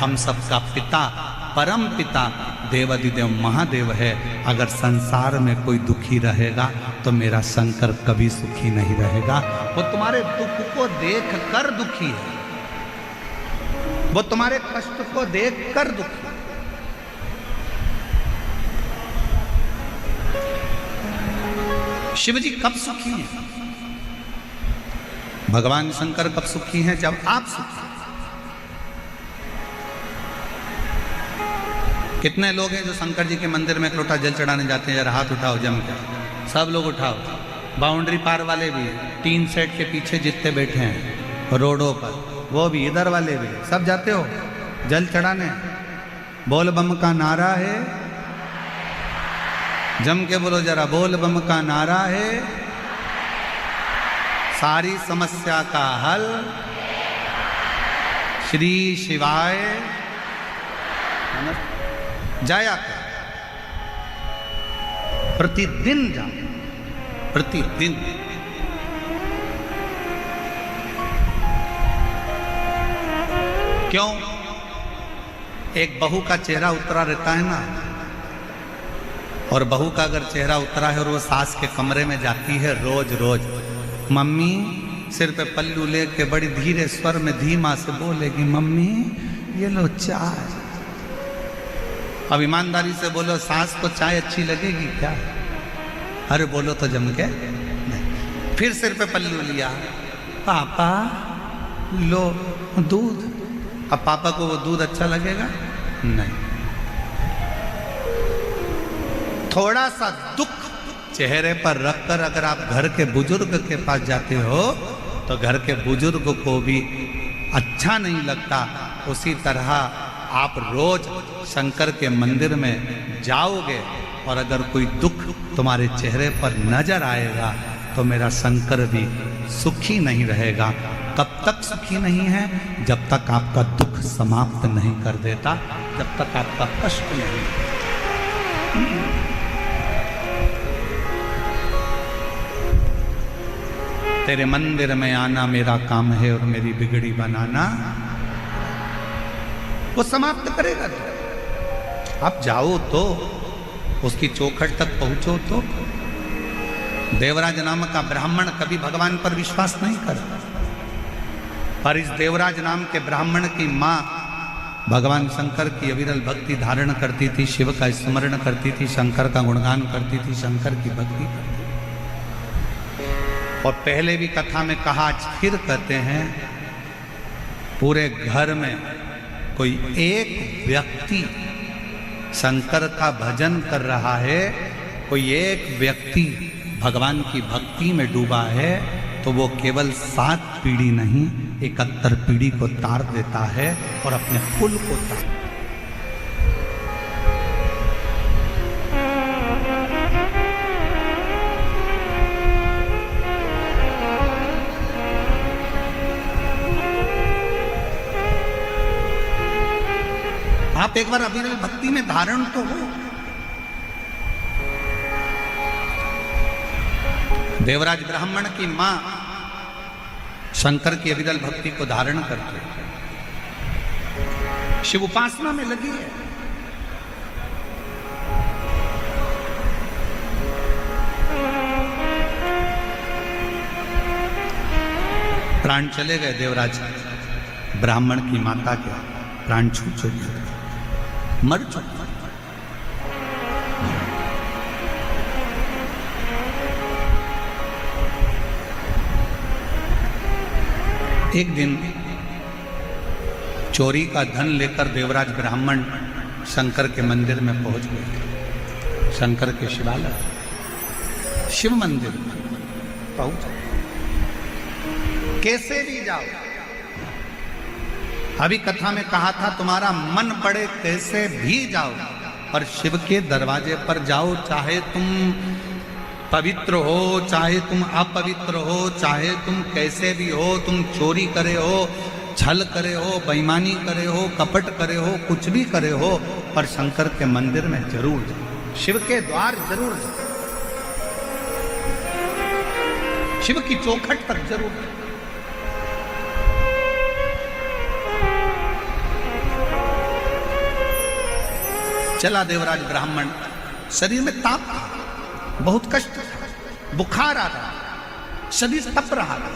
हम सबका पिता, परम पिता देवादिदेव महादेव है। अगर संसार में कोई दुखी रहेगा तो मेरा शंकर कभी सुखी नहीं रहेगा। वो तुम्हारे दुख को देख कर दुखी है, वो तुम्हारे कष्ट को देख कर दुखी है। शिव जी कब सुखी हैं? भगवान शंकर कब सुखी हैं? जब आप सुखी। कितने लोग हैं जो शंकर जी के मंदिर में एक लोटा जल चढ़ाने जाते हैं? जरा हाथ उठाओ जम के, सब लोग उठाओ। बाउंड्री पार वाले भी, टीन सेट के पीछे जितने बैठे हैं रोडों पर, वो भी, इधर वाले भी, सब जाते हो जल चढ़ाने। बोल बम का नारा है, जम के बोलो जरा, बोल बम का नारा है, सारी समस्या का हल श्री शिवाय। जाया कर, प्रतिदिन जाओ, प्रतिदिन। क्यों? एक बहू का चेहरा उतरा रहता है ना, और बहू का अगर चेहरा उतरा है और वो सास के कमरे में जाती है रोज रोज, मम्मी सिर पे पल्लू लेके बड़ी धीरे स्वर में धीमा से बोलेगी, मम्मी ये लो चाय। अब ईमानदारी से बोलो, सास को चाय अच्छी लगेगी क्या? अरे बोलो तो जम के नहीं। फिर सिर पे पल्लू लिया, पापा लो दूध। अब पापा को वो दूध अच्छा लगेगा? नहीं। थोड़ा सा दुख चेहरे पर रखकर अगर आप घर के बुजुर्ग के पास जाते हो तो घर के बुजुर्ग को भी अच्छा नहीं लगता। उसी तरह आप रोज शंकर के मंदिर में जाओगे और अगर कोई दुख तुम्हारे चेहरे पर नजर आएगा तो मेरा शंकर भी सुखी नहीं रहेगा। कब तक सुखी नहीं है? जब तक आपका दुख समाप्त नहीं कर देता, जब तक आपका कष्ट नहीं। तेरे मंदिर में आना मेरा काम है और मेरी बिगड़ी बनाना वो समाप्त करेगा। तो आप जाओ तो उसकी चौखट तक पहुंचो तो। देवराज नाम का ब्राह्मण कभी भगवान पर विश्वास नहीं करता, पर इस देवराज नाम के ब्राह्मण की मां भगवान शंकर की अविरल भक्ति धारण करती थी, शिव का स्मरण करती थी, शंकर का गुणगान करती थी, शंकर की भक्ति करती थी। और पहले भी कथा में कहा, आज फिर कहते हैं, पूरे घर में कोई एक व्यक्ति शंकर का भजन कर रहा है, कोई एक व्यक्ति भगवान की भक्ति में डूबा है, तो वो केवल 7 पीढ़ी नहीं 71 पीढ़ी को तार देता है और अपने कुल को तार। आप एक बार अविरल भक्ति में धारण तो हो। देवराज ब्राह्मण की मां शंकर की अविरल भक्ति को धारण करके शिव उपासना में लगी है। प्राण चले गए देवराज ब्राह्मण की माता के, प्राण छूट चुके, मर चुके। एक दिन चोरी का धन लेकर देवराज ब्राह्मण शंकर के मंदिर में पहुंच गए। शंकर के शिवालय शिव मंदिर पहुंच, कैसे भी जाओ। अभी कथा में कहा था, तुम्हारा मन पड़े कैसे भी जाओ, पर शिव के दरवाजे पर जाओ। चाहे तुम पवित्र हो, चाहे तुम अपवित्र हो, चाहे तुम कैसे भी हो, तुम चोरी करे हो, छल करे हो, बेईमानी करे हो, कपट करे हो, कुछ भी करे हो, पर शंकर के मंदिर में जरूर जाओ, शिव के द्वार जरूर जाओ, शिव की चौखट तक जरूर जाओ। चला देवराज ब्राह्मण, शरीर में ताप था, बहुत कष्ट था, बुखार आ रहा, शरीर तप रहा था,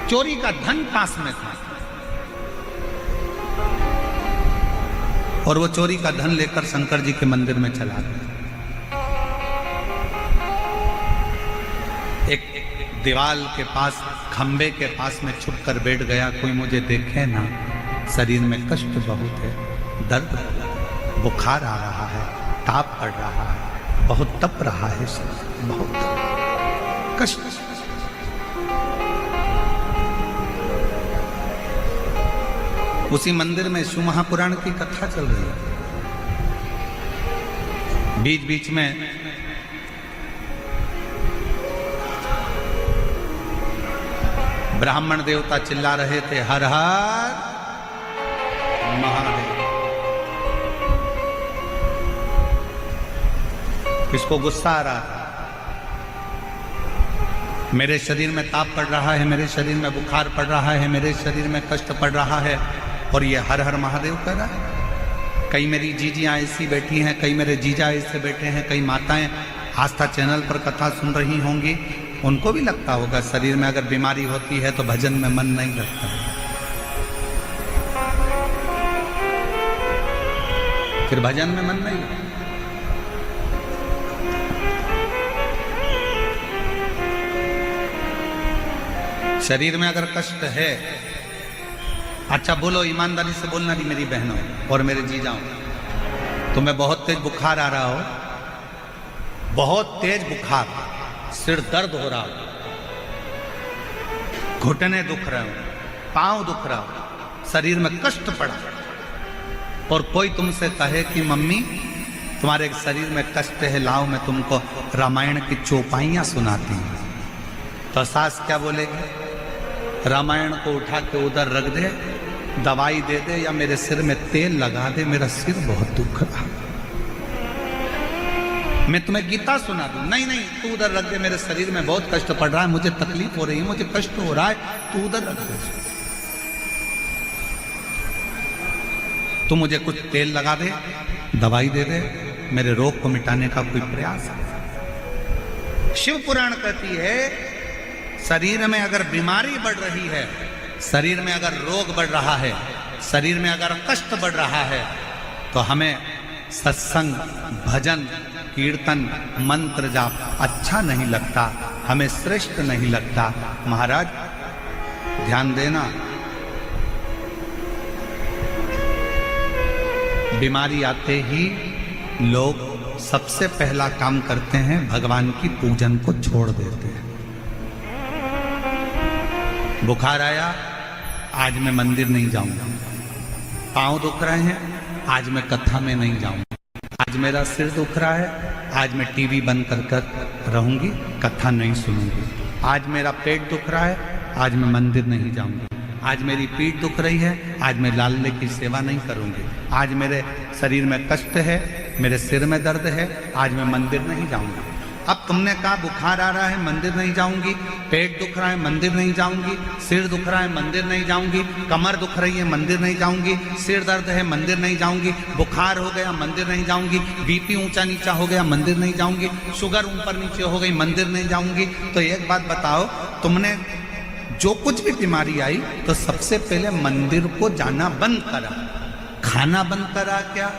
चोरी का धन पास में था और वो चोरी का धन लेकर शंकर जी के मंदिर में चला गया। एक दीवाल के पास, खंबे के पास में छुप कर बैठ गया, कोई मुझे देखे ना, शरीर में कष्ट बहुत है, दर्द, बुखार आ रहा है, ताप पड़ रहा है, बहुत तप रहा है शरीर, बहुत कष्ट। उसी मंदिर में शिव महापुराण की कथा चल रही है। बीच बीच में ब्राह्मण देवता चिल्ला रहे थे, हर हर महादेव। किसको गुस्सा आ रहा था? मेरे शरीर में ताप पड़ रहा है, मेरे शरीर में बुखार पड़ रहा है, मेरे शरीर में कष्ट पड़ रहा है, और ये हर हर महादेव कह रहा है। कई मेरी जीजियाँ ऐसी बैठी हैं, कई मेरे जीजा ऐसे बैठे हैं, कई माताएं आस्था चैनल पर कथा सुन रही होंगी, उनको भी लगता होगा शरीर में अगर बीमारी होती है तो भजन में मन नहीं लगता है, फिर भजन में मन नहीं लगता। शरीर में अगर कष्ट है, अच्छा बोलो, ईमानदारी से बोलना नहीं मेरी बहनों और मेरे जीजाओं, तुम्हें बहुत तेज बुखार आ रहा हो, बहुत तेज बुखार, सिर दर्द हो रहा हो, घुटने दुख रहे हो, पांव दुख रहा हो, शरीर में कष्ट पड़ा, और कोई तुमसे कहे कि मम्मी तुम्हारे शरीर में कष्ट है, लाओ मैं तुमको रामायण की चौपाइयां सुनाती हूं, तो सास क्या बोलेगी? रामायण को उठा के उधर रख दे, दवाई दे दे, या मेरे सिर में तेल लगा दे, मेरा सिर बहुत दुख रहा, मैं तुम्हें गीता सुना दूं। नहीं नहीं, तू उधर रख दे, मेरे शरीर में बहुत कष्ट पड़ रहा है, मुझे तकलीफ हो रही है, मुझे कष्ट हो रहा है, तू उधर रख दे, तू मुझे कुछ तेल लगा दे, दवाई दे दे, मेरे रोग को मिटाने का कोई प्रयास है। शिव पुराण कहती है, शरीर में अगर बीमारी बढ़ रही है, शरीर में अगर रोग बढ़ रहा है, शरीर में अगर कष्ट बढ़ रहा है, तो हमें सत्संग, भजन, कीर्तन, मंत्र जाप अच्छा नहीं लगता, हमें श्रेष्ठ नहीं लगता। महाराज ध्यान देना, बीमारी आते ही लोग सबसे पहला काम करते हैं, भगवान की पूजन को छोड़ देते हैं। बुखार आया, आज मैं मंदिर नहीं जाऊंगा, पांव दुख रहे हैं, आज मैं कथा में नहीं जाऊंगा, आज मेरा सिर दुख रहा है, आज मैं टीवी बंद कर रहूंगी, कथा नहीं सुनूंगी, आज मेरा पेट दुख रहा है, आज मैं मंदिर नहीं जाऊंगी, आज मेरी पीठ दुख रही है, आज मैं लाले की सेवा नहीं करूंगी, आज मेरे शरीर में कष्ट है, मेरे सिर में दर्द है, आज मैं मंदिर नहीं जाऊंगी। अब तुमने कहा बुखार आ रहा है, मंदिर नहीं जाऊंगी, पेट दुख रहा है, मंदिर नहीं जाऊंगी, सिर दुख रहा है, मंदिर नहीं जाऊंगी, कमर दुख रही है, मंदिर नहीं जाऊंगी, सिर दर्द है, मंदिर नहीं जाऊंगी, बुखार हो गया, मंदिर नहीं जाऊंगी, बीपी ऊंचा नीचा हो गया, मंदिर नहीं जाऊंगी, शुगर ऊपर नीचे हो गई, मंदिर नहीं जाऊंगी। तो एक बात बताओ, तुमने जो कुछ भी बीमारी आई तो सबसे पहले मंदिर को जाना बंद करा, खाना बंद करा क्या?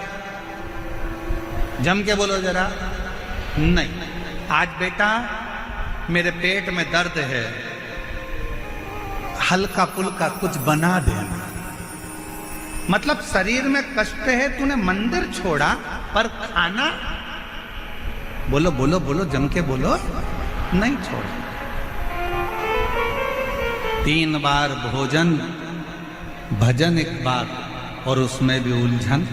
जम के बोलो जरा। नहीं, आज बेटा मेरे पेट में दर्द है, हल्का फुल्का कुछ बना देना। मतलब शरीर में कष्ट है, तूने मंदिर छोड़ा पर खाना, बोलो बोलो बोलो, जम के बोलो, नहीं छोड़ा। 3 बार भोजन, भजन 1 बार, और उसमें भी उलझन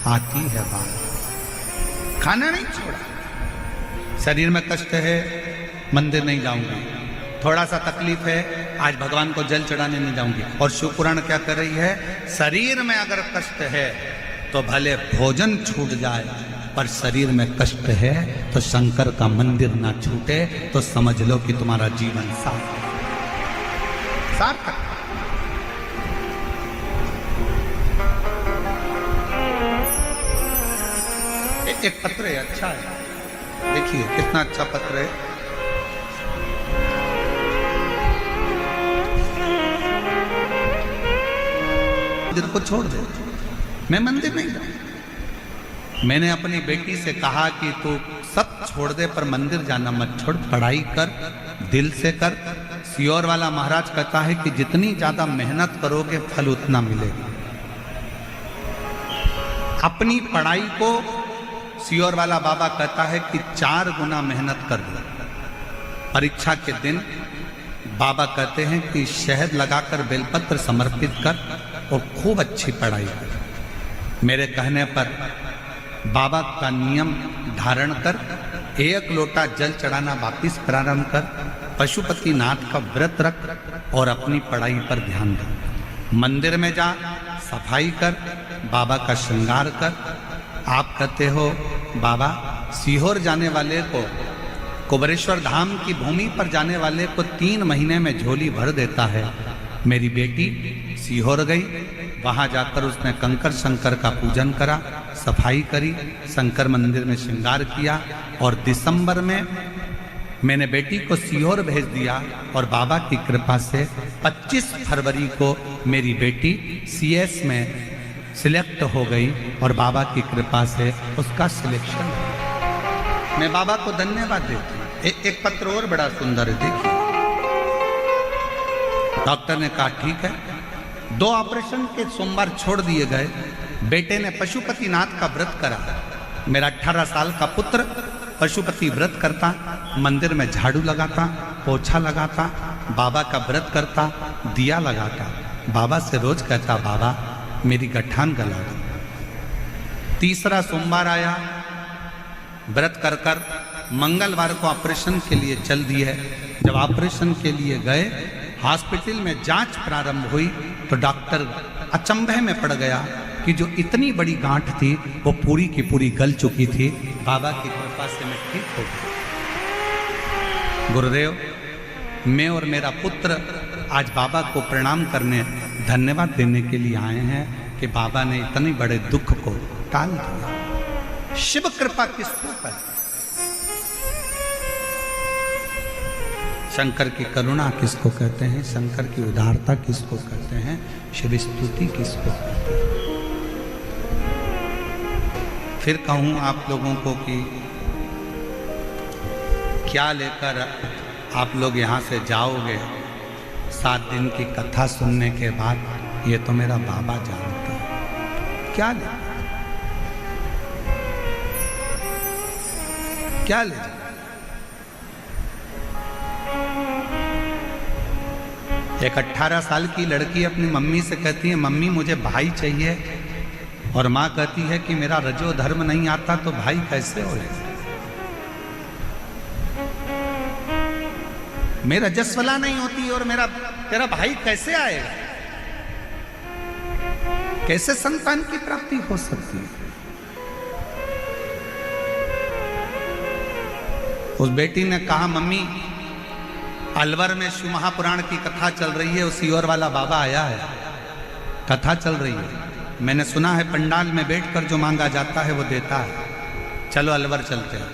आती है बात। खाना नहीं छोड़ा, शरीर में कष्ट है, मंदिर नहीं जाऊंगी, थोड़ा सा तकलीफ है, आज भगवान को जल चढ़ाने नहीं जाऊंगी। और शिव पुराण क्या कर रही है? शरीर में अगर कष्ट है तो भले भोजन छूट जाए, पर शरीर में कष्ट है तो शंकर का मंदिर ना छूटे, तो समझ लो कि तुम्हारा जीवन सार्थक। एक पत्र है, अच्छा है, देखिए कितना अच्छा पत्र है। मंदिर को छोड़ दे, मैं मंदिर नहीं जाऊं। मैंने अपनी बेटी से कहा कि तू सब छोड़ दे पर मंदिर जाना मत छोड़, पढ़ाई कर, दिल से कर। सियोर वाला महाराज कहता है कि जितनी ज्यादा मेहनत करोगे फल उतना मिलेगा। अपनी पढ़ाई को सियोर वाला बाबा कहता है कि 4 गुना मेहनत कर दो। परीक्षा के दिन बाबा कहते हैं कि शहद लगाकर बेलपत्र समर्पित कर और खूब अच्छी पढ़ाई कर। मेरे कहने पर बाबा का नियम धारण कर, 1 लोटा जल चढ़ाना वापिस प्रारंभ कर, पशुपतिनाथ का व्रत रख और अपनी पढ़ाई पर ध्यान दे। मंदिर में जा, सफाई कर, बाबा का श्रृंगार कर। आप कहते हो बाबा सीहोर जाने वाले को, कुबरेश्वर धाम की भूमि पर जाने वाले को 3 महीने में झोली भर देता है। मेरी बेटी सीहोर गई, वहां जाकर उसने कंकर शंकर का पूजन करा, सफाई करी, शंकर मंदिर में श्रृंगार किया और दिसंबर में मैंने बेटी को सीहोर भेज दिया और बाबा की कृपा से 25 फरवरी को मेरी बेटी सीएस में सिलेक्ट हो गई और बाबा की कृपा से उसका सिलेक्शन। मैं बाबा को धन्यवाद देती हूँ। एक पत्र और बड़ा सुंदर है, देखिए। डॉक्टर ने कहा ठीक है, 2 ऑपरेशन के सोमवार छोड़ दिए गए। बेटे ने पशुपतिनाथ का व्रत करा। मेरा 18 साल का पुत्र पशुपति व्रत करता, मंदिर में झाड़ू लगाता, पोछा लगाता, बाबा का व्रत करता, दिया लगाता। बाबा से रोज कहता बाबा मेरी गठान गला दो। 3रा सोमवार आया, व्रत कर कर मंगलवार को ऑपरेशन के लिए चल दिए। जब ऑपरेशन के लिए गए, हॉस्पिटल में जांच प्रारंभ हुई तो डॉक्टर अचंभे में पड़ गया कि जो इतनी बड़ी गांठ थी वो पूरी की पूरी गल चुकी थी। बाबा की कृपा से मैं ठीक हो गया। गुरुदेव, मैं और मेरा पुत्र आज बाबा को प्रणाम करने, धन्यवाद देने के लिए आए हैं कि बाबा ने इतने बड़े दुख को टाल दिया। शिव कृपा किसको कहते हैं? शंकर की करुणा किसको कहते हैं? शंकर की उदारता किसको कहते हैं? शिव स्तुति किसको कहते हैं? फिर कहूं आप लोगों को कि क्या लेकर आप लोग यहाँ से जाओगे 7 दिन की कथा सुनने के बाद? ये तो मेरा बाबा जानता है। क्या ले, क्या ले जाए? एक 18 साल की लड़की अपनी मम्मी से कहती है मम्मी मुझे भाई चाहिए, और माँ कहती है कि मेरा रजो धर्म नहीं आता तो भाई कैसे होगा? मेरा रजस्वला नहीं होती और तेरा भाई कैसे आएगा? कैसे संतान की प्राप्ति हो सकती है? उस बेटी ने कहा मम्मी अलवर में शिव महापुराण की कथा चल रही है, उसी और वाला बाबा आया है, कथा चल रही है, मैंने सुना है पंडाल में बैठकर जो मांगा जाता है वो देता है, चलो अलवर चलते हैं।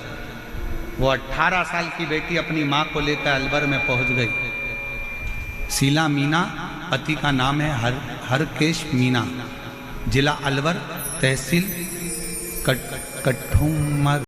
वो 18 साल की बेटी अपनी माँ को लेकर अलवर में पहुंच गई। शीला मीना पति का नाम है, हरकेश मीना, जिला अलवर, तहसील कठुमर।